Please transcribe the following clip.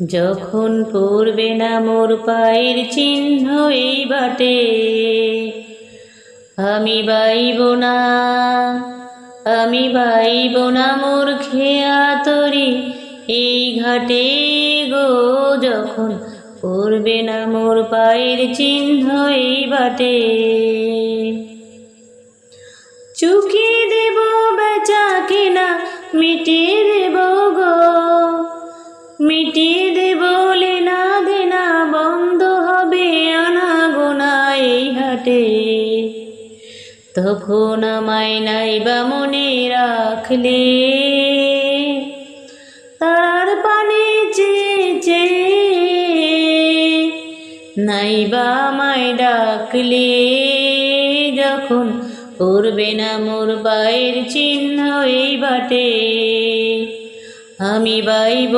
যখন পড়বে না মোর পায়ের চিহ্ন এই বাটে, আমি বাইব না, আমি বাইব না মোর খেয়া তরি এই ঘাটে গো। যখন পড়বে না মোর পায়ের চিহ্ন এই বাটে, চুকিয়ে দেব বেচা কিনা মিটিয়ে দেব গো, মিটিয়ে দেব লেনা দেনা, বন্ধ হবে আনাগোনা এই হাটে। তখন আমায় নাইবা মনে রাখলে, তার পানে চেয়ে নাইবা আমায় ডাকলে, যখন পড়বে না মোর পায়ের চিহ্ন এই বাটে, আমি বাইব